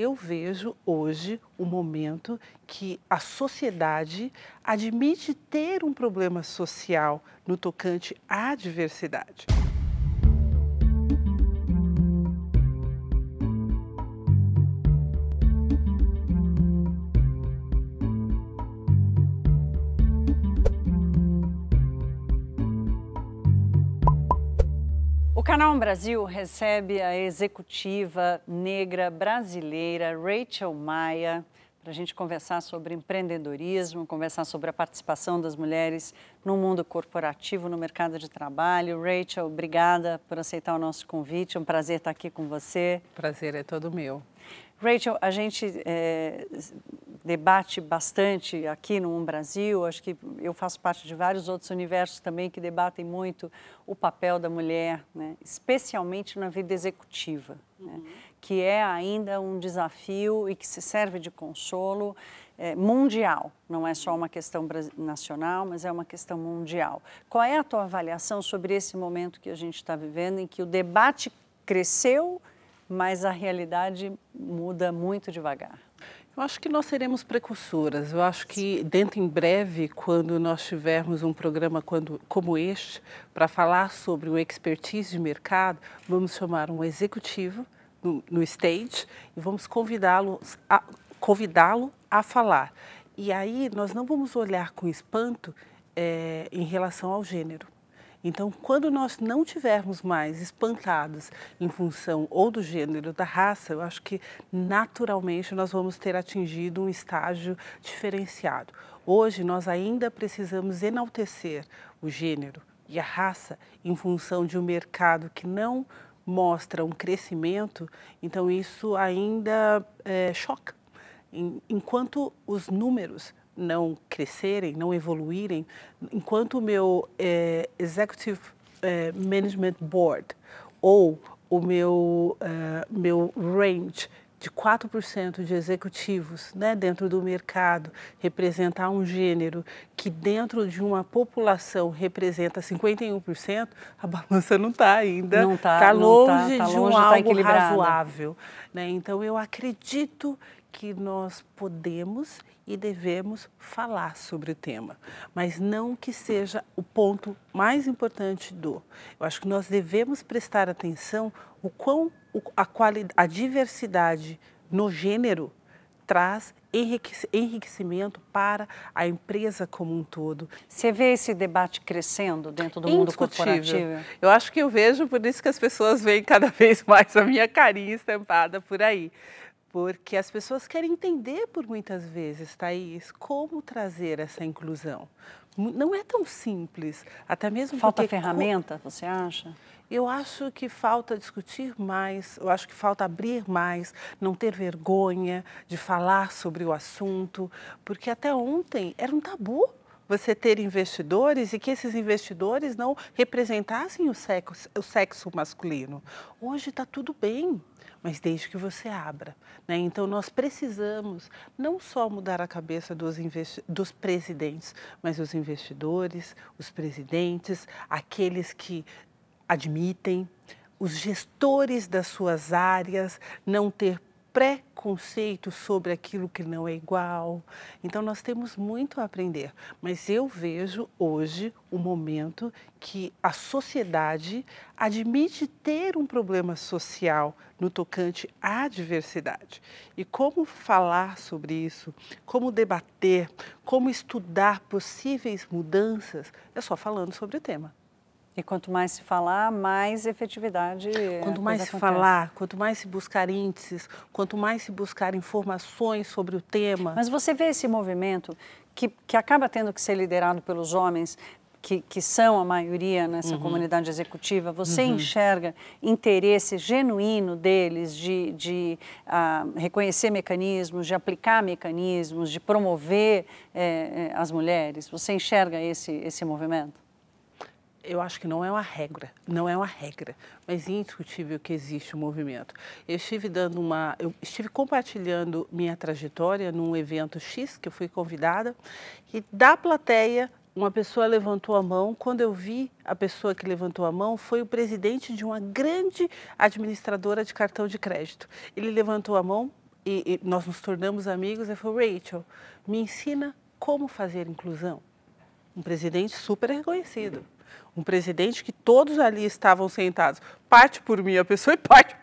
Eu vejo hoje o momento que a sociedade admite ter um problema social no tocante à diversidade. O Canal Brasil recebe a executiva negra brasileira Rachel Maia para a gente conversar sobre empreendedorismo, conversar sobre a participação das mulheres no mundo corporativo, no mercado de trabalho. Rachel, obrigada por aceitar o nosso convite, é um prazer estar aqui com você. Prazer é todo meu. Rachel, a gente debate bastante aqui no Brasil, acho que eu faço parte de vários outros universos também que debatem muito o papel da mulher, né? Especialmente na vida executiva, né? Que é ainda um desafio e que se serve de consolo mundial, não é só uma questão nacional, mas é uma questão mundial. Qual é a tua avaliação sobre esse momento que a gente está vivendo, em que o debate cresceu, mas a realidade muda muito devagar? Eu acho que nós seremos precursoras. Eu acho que dentro em breve, quando nós tivermos um programa como este, para falar sobre o expertise de mercado, vamos chamar um executivo no stage e vamos convidá-lo a falar. E aí nós não vamos olhar com espanto em relação ao gênero. Então, quando nós não tivermos mais espantados em função ou do gênero, da raça, eu acho que naturalmente nós vamos ter atingido um estágio diferenciado. Hoje nós ainda precisamos enaltecer o gênero e a raça em função de um mercado que não mostra um crescimento, então isso ainda choca. Enquanto os números não crescerem, não evoluírem, enquanto o meu Executive Management Board ou o meu range de 4% de executivos, né, dentro do mercado representar um gênero que dentro de uma população representa 51%, a balança não está ainda, está longe de algo razoável, né? Então eu acredito que nós podemos e devemos falar sobre o tema, mas não que seja o ponto mais importante Eu acho que nós devemos prestar atenção o quão a diversidade no gênero traz enriquecimento para a empresa como um todo. Você vê esse debate crescendo dentro do mundo corporativo? Eu acho que eu vejo, por isso que as pessoas veem cada vez mais a minha carinha estampada por aí. Porque as pessoas querem entender por muitas vezes, Thaís, como trazer essa inclusão. Não é tão simples, até mesmo falta ferramenta, você acha? Eu acho que falta discutir mais, eu acho que falta abrir mais, não ter vergonha de falar sobre o assunto, porque até ontem era um tabu você ter investidores e que esses investidores não representassem o sexo masculino. Hoje está tudo bem, mas desde que você abra, né? Então nós precisamos não só mudar a cabeça dos presidentes, mas os investidores, os presidentes, aqueles que admitem, os gestores das suas áreas, não ter preconceito sobre aquilo que não é igual. Então nós temos muito a aprender, mas eu vejo hoje o momento que a sociedade admite ter um problema social no tocante à diversidade. E como falar sobre isso, como debater, como estudar possíveis mudanças, é só falando sobre o tema. E quanto mais se falar, mais efetividade Quanto mais se falar, quanto mais se buscar índices, quanto mais se buscar informações sobre o tema. Mas você vê esse movimento que acaba tendo que ser liderado pelos homens, que são a maioria nessa comunidade executiva, você enxerga interesse genuíno deles de reconhecer mecanismos, de aplicar mecanismos, de promover as mulheres? Você enxerga esse movimento? Eu acho que não é uma regra, mas é indiscutível que existe um movimento. Eu estive compartilhando minha trajetória num evento X, que eu fui convidada, e da plateia uma pessoa levantou a mão. Quando eu vi a pessoa que levantou a mão, foi o presidente de uma grande administradora de cartão de crédito. Ele levantou a mão e nós nos tornamos amigos, ele falou, Rachel, me ensina como fazer inclusão. Um presidente super reconhecido. Um presidente que todos ali estavam sentados, parte por minha pessoa e parte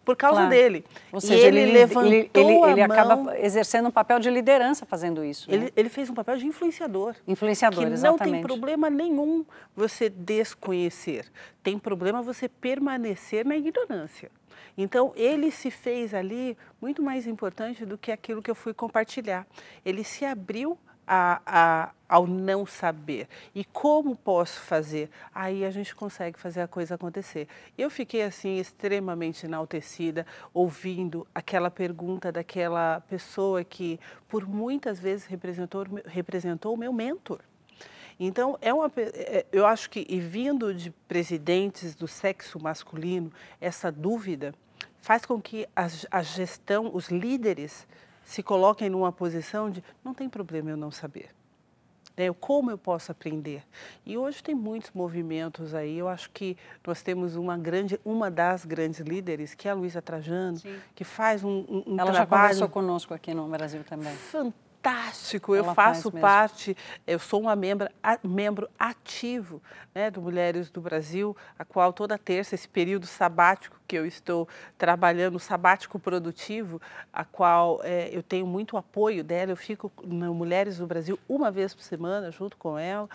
por causa dele. Ou seja, ele levantou ele a mão, acaba exercendo um papel de liderança fazendo isso. Né? Ele fez um papel de influenciador. Influenciador, que exatamente. não tem problema nenhum você desconhecer. Tem problema você permanecer na ignorância. Então, ele se fez ali muito mais importante do que aquilo que eu fui compartilhar. Ele se abriu ao não saber. E como posso fazer? Aí a gente consegue fazer a coisa acontecer. Eu fiquei assim extremamente enaltecida ouvindo aquela pergunta daquela pessoa que por muitas vezes representou o meu mentor. Então, eu acho que, e vindo de presidentes do sexo masculino, essa dúvida faz com que a gestão, os líderes, se coloquem numa posição de não tem problema eu não saber. Como eu posso aprender? E hoje tem muitos movimentos aí. Eu acho que nós temos uma das grandes líderes, que é a Luísa Trajano, Sim. que faz um Ela trabalho... já conversou conosco aqui no Brasil também. Fantástico, eu faço parte, eu sou uma membro ativo, né, do Mulheres do Brasil, a qual toda terça, esse período sabático que eu estou trabalhando, sabático produtivo, a qual eu tenho muito apoio dela, eu fico no Mulheres do Brasil uma vez por semana junto com ela,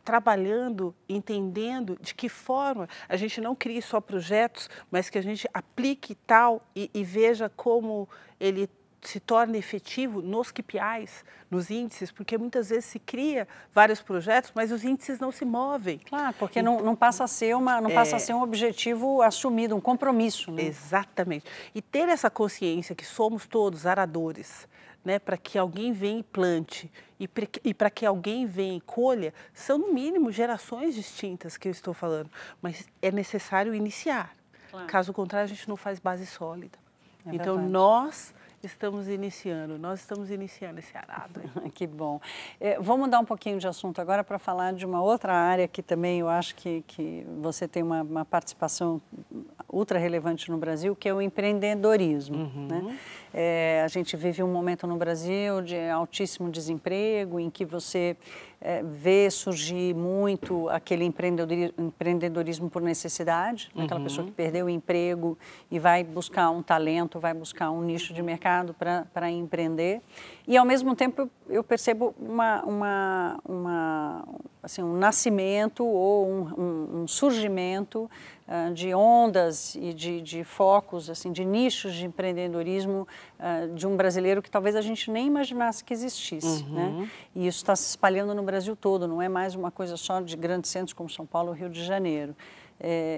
trabalhando, entendendo de que forma a gente não crie só projetos, mas que a gente aplique tal e veja como ele se torna efetivo nos KPIs, nos índices, porque muitas vezes se cria vários projetos, mas os índices não se movem. Claro, porque não passa a ser passa a ser um objetivo assumido, um compromisso. Né? Exatamente. E ter essa consciência que somos todos aradores, né, para que alguém venha e plante e para que alguém venha e colha, são no mínimo gerações distintas que eu estou falando, mas é necessário iniciar. Claro. Caso contrário, a gente não faz base sólida. Então, nós estamos iniciando esse arado. Que bom. Vamos mudar um pouquinho de assunto agora para falar de uma outra área que também eu acho que você tem uma participação ultra relevante no Brasil, que é o empreendedorismo. Uhum. Né? A gente vive um momento no Brasil de altíssimo desemprego, em que você vê surgir muito aquele empreendedorismo por necessidade, né? Aquela pessoa que perdeu o emprego e vai buscar um talento, vai buscar um nicho de mercado para empreender. E, ao mesmo tempo, eu percebo um nascimento ou um surgimento de ondas e de focos, assim, de nichos de empreendedorismo de um brasileiro que talvez a gente nem imaginasse que existisse. Né? E isso está se espalhando no Brasil todo, não é mais uma coisa só de grandes centros como São Paulo ou Rio de Janeiro.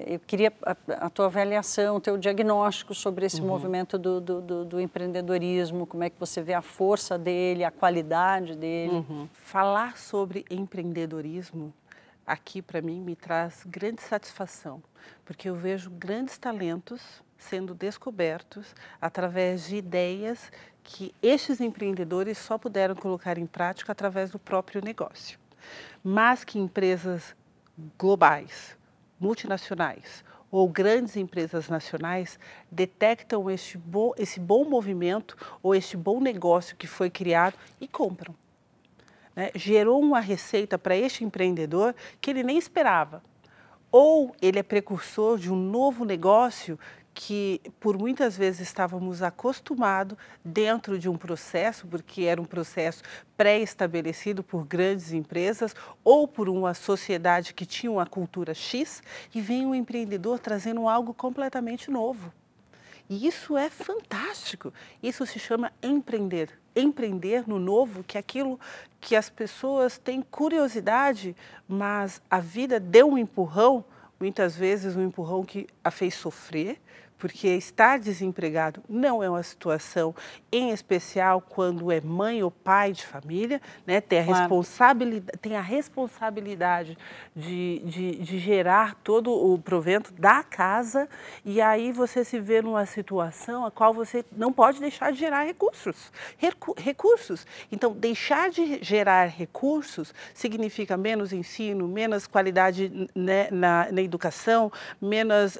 Eu queria a tua avaliação, o teu diagnóstico sobre esse movimento do empreendedorismo, como é que você vê a força dele, a qualidade dele. Falar sobre empreendedorismo aqui para mim me traz grande satisfação, porque eu vejo grandes talentos sendo descobertos através de ideias que estes empreendedores só puderam colocar em prática através do próprio negócio, mas que empresas globais, multinacionais ou grandes empresas nacionais detectam esse bom movimento ou este bom negócio que foi criado e compram. Né? Gerou uma receita para este empreendedor que ele nem esperava. Ou ele é precursor de um novo negócio que por muitas vezes estávamos acostumados dentro de um processo, porque era um processo pré-estabelecido por grandes empresas ou por uma sociedade que tinha uma cultura X, e vem um empreendedor trazendo algo completamente novo. E isso é fantástico, isso se chama empreender. Empreender no novo, que é aquilo que as pessoas têm curiosidade, mas a vida deu um empurrão, muitas vezes um empurrão que a fez sofrer, porque estar desempregado não é uma situação, em especial quando é mãe ou pai de família, né? Tem a responsabilidade de gerar todo o provento da casa, e aí você se vê numa situação a qual você não pode deixar de gerar recursos. Então, deixar de gerar recursos significa menos ensino, menos qualidade, né, na educação, menos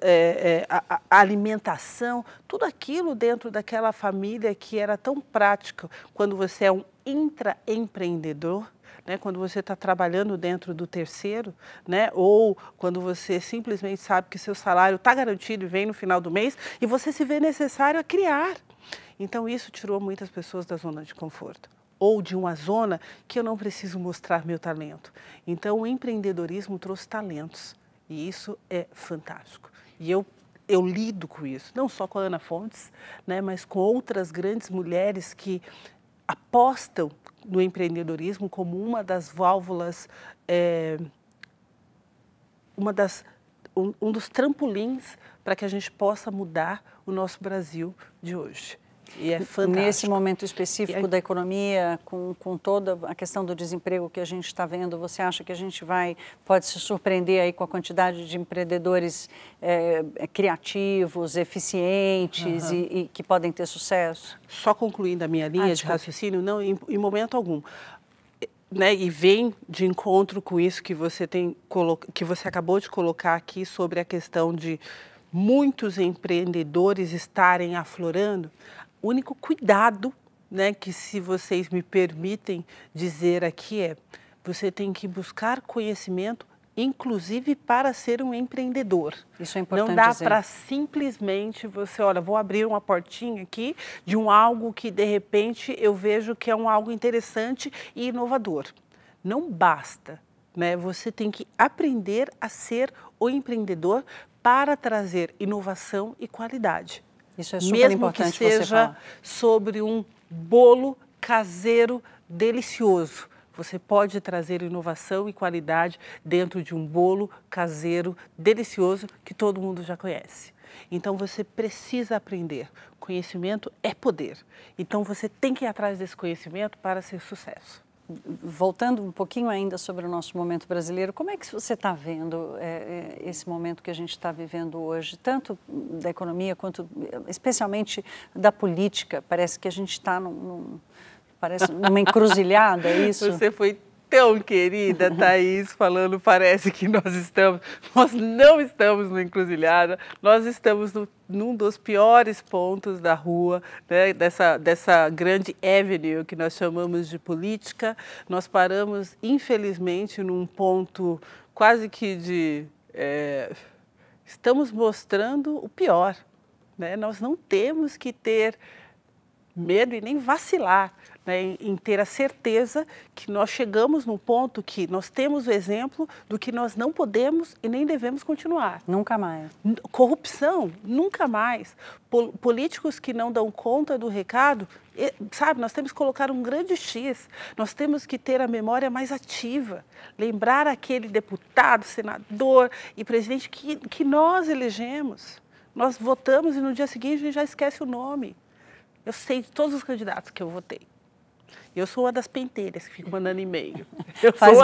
alimentação, alimentação, tudo aquilo dentro daquela família que era tão prática quando você é um intraempreendedor, né, quando você está trabalhando dentro do terceiro, né, ou quando você simplesmente sabe que seu salário está garantido e vem no final do mês e você se vê necessário a criar. Então isso tirou muitas pessoas da zona de conforto, ou de uma zona que eu não preciso mostrar meu talento. Então o empreendedorismo trouxe talentos e isso é fantástico. E eu lido com isso, não só com a Ana Fontes, né, mas com outras grandes mulheres que apostam no empreendedorismo como uma das válvulas, um dos trampolins para que a gente possa mudar o nosso Brasil de hoje. E é fantástico. Nesse momento específico da economia, com toda a questão do desemprego que a gente está vendo, você acha que a gente pode se surpreender aí com a quantidade de empreendedores criativos, eficientes e que podem ter sucesso? Só concluindo a minha linha de raciocínio, não, em momento algum. Né, e vem de encontro com isso que você acabou de colocar aqui sobre a questão de muitos empreendedores estarem aflorando. O único cuidado, né, que se vocês me permitem dizer aqui você tem que buscar conhecimento, inclusive para ser um empreendedor. Isso é importante. Não dá para simplesmente você, olha, vou abrir uma portinha aqui de algo que de repente eu vejo que é algo interessante e inovador. Não basta, né? Você tem que aprender a ser o empreendedor para trazer inovação e qualidade. Isso é super importante você falar. Mesmo que seja sobre um bolo caseiro delicioso. Você pode trazer inovação e qualidade dentro de um bolo caseiro delicioso que todo mundo já conhece. Então você precisa aprender. Conhecimento é poder. Então você tem que ir atrás desse conhecimento para ser sucesso. Voltando um pouquinho ainda sobre o nosso momento brasileiro, como é que você está vendo esse momento que a gente está vivendo hoje, tanto da economia quanto especialmente da política? Parece que a gente está numa encruzilhada, é isso? Você foi tão querida, Thaís, falando, parece que nós não estamos numa encruzilhada, nós estamos num dos piores pontos da rua, né, dessa grande avenue que nós chamamos de política. Nós paramos, infelizmente, num ponto quase que estamos mostrando o pior, né? Nós não temos que ter medo e nem vacilar, né, em ter a certeza que nós chegamos num ponto que nós temos o exemplo do que nós não podemos e nem devemos continuar. Nunca mais. Corrupção, nunca mais. Políticos que não dão conta do recado, sabe, nós temos que colocar um grande X, nós temos que ter a memória mais ativa, lembrar aquele deputado, senador e presidente que nós elegemos. Nós votamos e no dia seguinte a gente já esquece o nome. Eu sei de todos os candidatos que eu votei. Eu sou uma das penteiras que fico mandando e-mail. Eu sou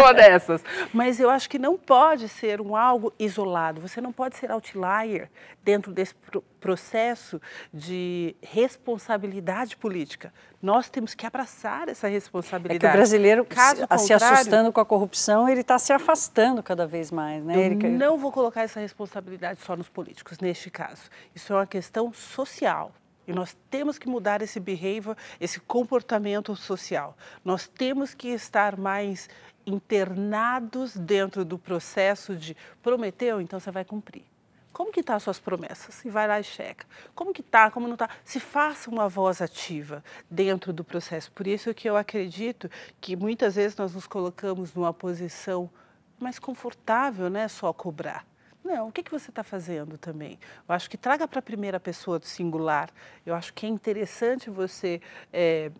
uma dessas. Mas eu acho que não pode ser algo isolado. Você não pode ser outlier dentro desse processo de responsabilidade política. Nós temos que abraçar essa responsabilidade. É que o brasileiro, se assustando com a corrupção, ele está se afastando cada vez mais, né? Eu não vou colocar essa responsabilidade só nos políticos, neste caso. Isso é uma questão social. E nós temos que mudar esse behavior, esse comportamento social. Nós temos que estar mais internados dentro do processo de prometeu, então você vai cumprir. Como que estão as suas promessas? E vai lá e checa. Como que está, como não está? Se faça uma voz ativa dentro do processo. Por isso que eu acredito que muitas vezes nós nos colocamos numa posição mais confortável, né? Só cobrar. Não, o que você está fazendo também? Eu acho que traga para a primeira pessoa do singular. Eu acho que é interessante você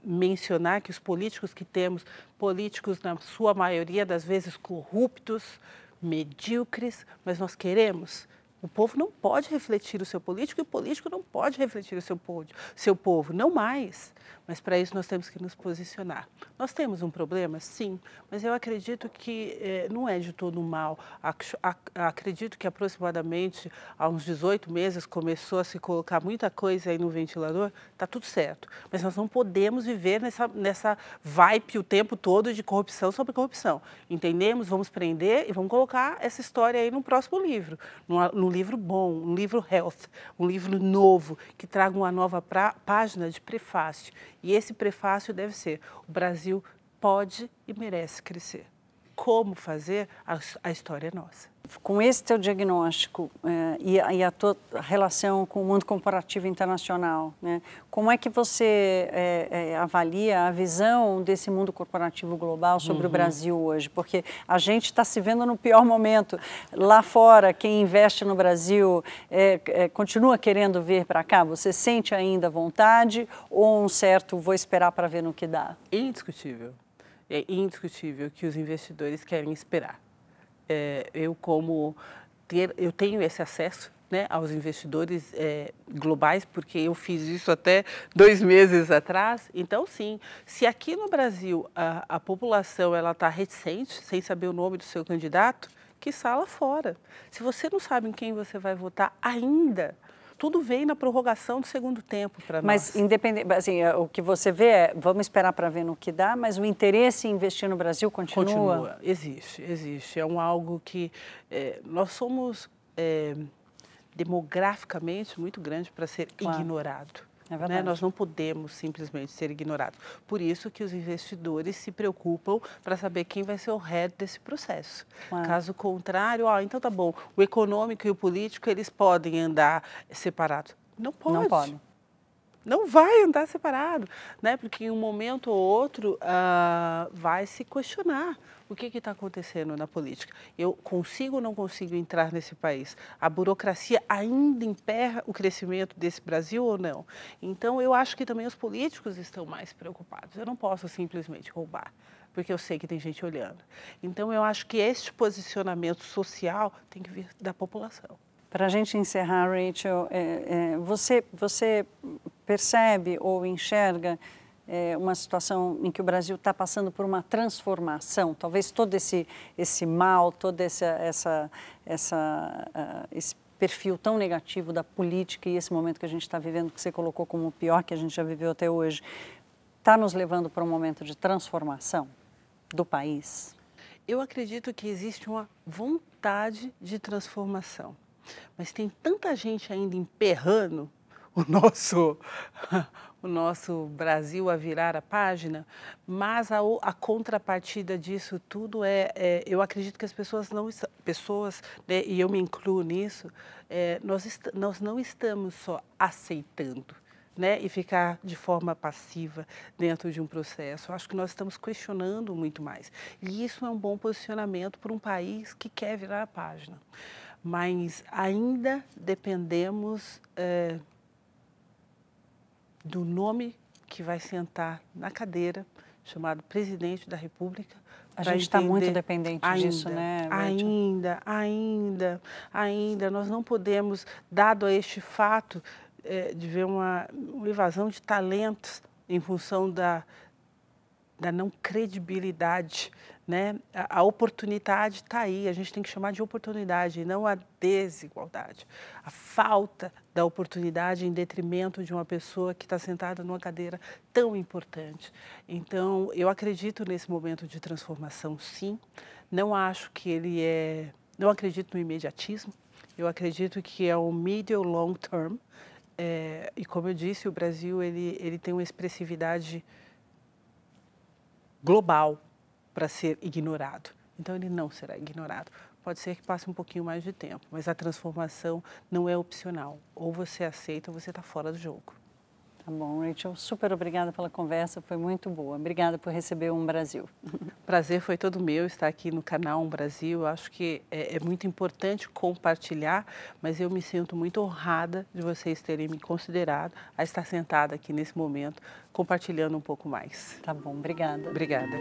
mencionar que os políticos que temos, políticos na sua maioria das vezes corruptos, medíocres, mas nós queremos. O povo não pode refletir o seu político e o político não pode refletir o seu povo, não mais. Mas para isso nós temos que nos posicionar. Nós temos um problema? Sim, mas eu acredito que não é de todo mal. Acredito que aproximadamente há uns 18 meses começou a se colocar muita coisa aí no ventilador, está tudo certo. Mas nós não podemos viver nessa vibe o tempo todo de corrupção sobre corrupção. Entendemos? Vamos prender e vamos colocar essa história aí no próximo livro, no um livro bom, um livro health, um livro novo, que traga uma nova página de prefácio. E esse prefácio deve ser: o Brasil pode e merece crescer. Como fazer? A história é nossa. Com esse teu diagnóstico e a tua relação com o mundo corporativo internacional, né, como é que você avalia a visão desse mundo corporativo global sobre o Brasil hoje? Porque a gente está se vendo no pior momento. Lá fora, quem investe no Brasil continua querendo vir para cá? Você sente ainda vontade ou um certo vou esperar para ver no que dá? Indiscutível. É indiscutível que os investidores querem esperar. Eu tenho esse acesso, né, aos investidores globais, porque eu fiz isso até 2 meses atrás. Então, sim, se aqui no Brasil a população está reticente, sem saber o nome do seu candidato, quiçá lá fora. Se você não sabe em quem você vai votar ainda, tudo vem na prorrogação do segundo tempo para nós. Mas, independente, assim, o que você vê vamos esperar para ver no que dá, mas o interesse em investir no Brasil continua? Continua, existe. É algo que nós somos demograficamente muito grande para ser ignorado. É verdade. Nós não podemos simplesmente ser ignorados. Por isso que os investidores se preocupam para saber quem vai ser o head desse processo. Caso contrário, então tá bom, o econômico e o político, eles podem andar separados. Não pode. Não podem. Não vai andar separado, né? Porque em um momento ou outro vai se questionar o que está acontecendo na política. Eu consigo ou não consigo entrar nesse país? A burocracia ainda emperra o crescimento desse Brasil ou não? Então, eu acho que também os políticos estão mais preocupados. Eu não posso simplesmente roubar, porque eu sei que tem gente olhando. Então, eu acho que este posicionamento social tem que vir da população. Para a gente encerrar, Rachel, você percebe ou enxerga uma situação em que o Brasil está passando por uma transformação? Talvez todo esse mal, todo esse perfil tão negativo da política e esse momento que a gente está vivendo, que você colocou como o pior que a gente já viveu até hoje, está nos levando para um momento de transformação do país? Eu acredito que existe uma vontade de transformação. Mas tem tanta gente ainda emperrando o nosso Brasil a virar a página, mas a contrapartida disso tudo eu acredito que as pessoas né, e eu me incluo nisso, nós não estamos só aceitando, né, e ficar de forma passiva dentro de um processo. Eu acho que nós estamos questionando muito mais. E isso é um bom posicionamento para um país que quer virar a página. Mas ainda dependemos do nome que vai sentar na cadeira, chamado Presidente da República. A gente está muito dependente disso, né, Rachel? Ainda. Nós não podemos, dado a este fato de ver uma invasão de talentos em função da não credibilidade, né? A oportunidade está aí, a gente tem que chamar de oportunidade, e não a desigualdade. A falta da oportunidade em detrimento de uma pessoa que está sentada numa cadeira tão importante. Então, eu acredito nesse momento de transformação, sim. Não acho que não acredito no imediatismo, eu acredito que é o medium long term. E como eu disse, o Brasil ele tem uma expressividade global para ser ignorado. Então, ele não será ignorado. Pode ser que passe um pouquinho mais de tempo, mas a transformação não é opcional. Ou você aceita ou você está fora do jogo. Tá bom, Rachel. Super obrigada pela conversa, foi muito boa. Obrigada por receber o Brasil. Prazer foi todo meu estar aqui no canal Brasil. Eu acho que é muito importante compartilhar, mas eu me sinto muito honrada de vocês terem me considerado a estar sentada aqui nesse momento, compartilhando um pouco mais. Tá bom, obrigada. Obrigada.